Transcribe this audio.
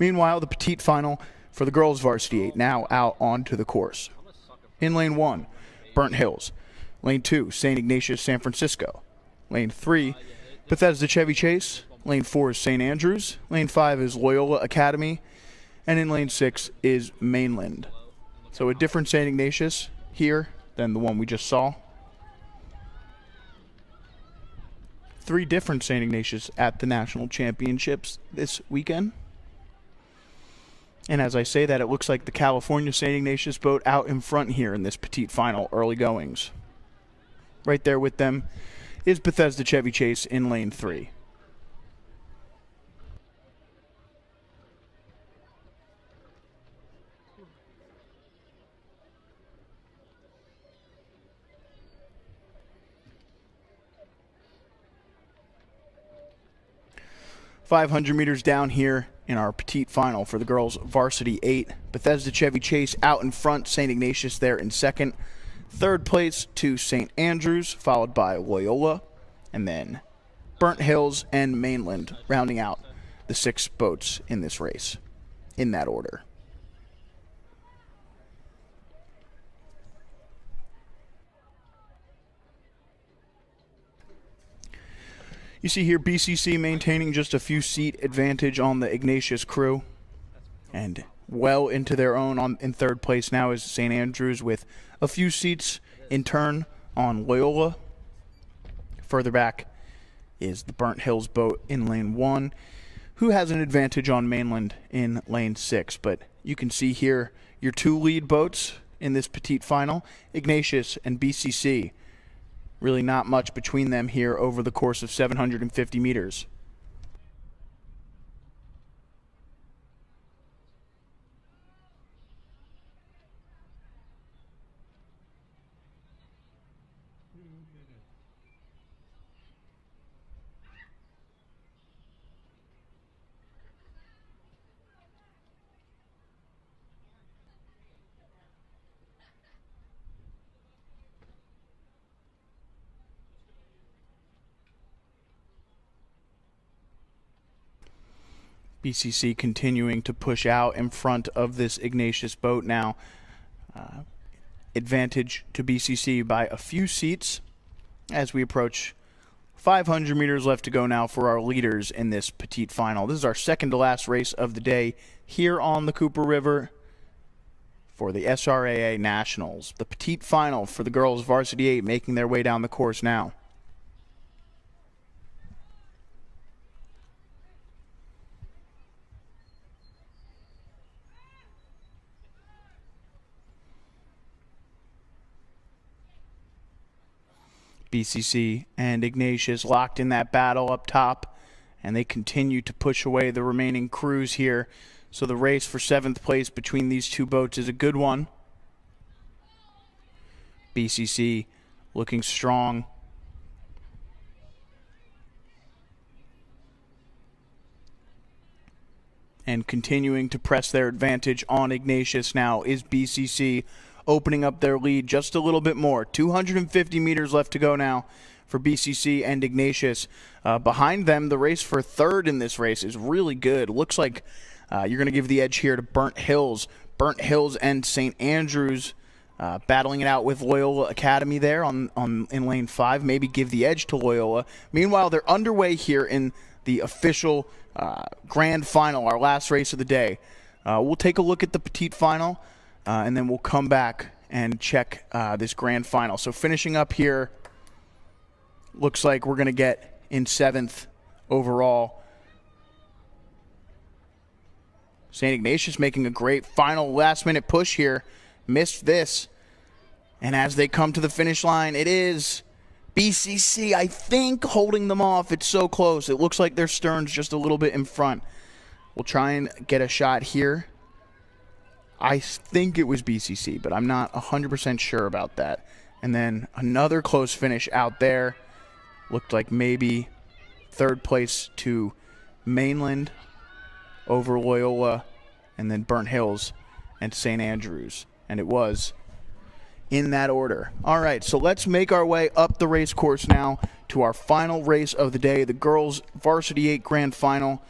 Meanwhile, the Petite final for the girls Varsity 8 now out onto the course. In lane 1, Burnt Hills. Lane 2, St. Ignatius, San Francisco. Lane 3, Bethesda Chevy Chase. Lane 4 is St. Andrews. Lane 5 is Loyola Academy. And in lane 6 is Mainland. So a different St. Ignatius here than the one we just saw. 3 different St. Ignatius at the National Championships this weekend. And as I say that, it looks like the California St. Ignatius boat out in front here in this Petite final early goings. Right there with them is Bethesda Chevy Chase in lane 3. .500 meters down here in our Petite final for the girls Varsity 8. Bethesda Chevy Chase out in front, St. Ignatius there in second. Third place to St. Andrews, followed by Loyola, and then Burnt Hills and Mainland, rounding out the 6 boats in this race, in that order. You see here BCC maintaining just a few seat advantage on the Ignatius crew, and well into their own in third place now is St. Andrews with a few seats in turn on Loyola. Further back is the Burnt Hills boat in lane 1, who has an advantage on Mainland in lane 6. But you can see here your 2 lead boats in this Petite final, Ignatius and BCC. Really not much between them here over the course of 750 meters. BCC continuing to push out in front of this Ignatius boat now. Advantage to BCC by a few seats as we approach 500 meters left to go now for our leaders in this Petite final. This is our second to last race of the day here on the Cooper River for the SRAA Nationals. The Petite final for the girls Varsity 8 making their way down the course now. BCC and Ignatius locked in that battle up top, and they continue to push away the remaining crews here. So the race for 7th place between these 2 boats is a good one. BCC looking strong. And continuing to press their advantage on Ignatius now is BCC, opening up their lead just a little bit more. 250 meters left to go now for BCC and Ignatius. Behind them, the race for third in this race is really good. Looks like you're going to give the edge here to Burnt Hills. Burnt Hills and St. Andrews battling it out with Loyola Academy there in lane 5. Maybe give the edge to Loyola. Meanwhile, they're underway here in the official grand final, our last race of the day. We'll take a look at the Petite final. And then we'll come back and check this grand final. So finishing up here, looks like we're going to get in 7th overall. St. Ignatius making a great final last-minute push here. Missed this. And as they come to the finish line, it is BCC, I think, holding them off. It's so close. It looks like their stern's just a little bit in front. We'll try and get a shot here. I think it was BCC, but I'm not 100% sure about that. And then another close finish out there. Looked like maybe 3rd place to Mainland over Loyola, and then Burnt Hills and St. Andrews. And it was in that order. All right, so let's make our way up the race course now to our final race of the day, the girls Varsity 8 Grand Final.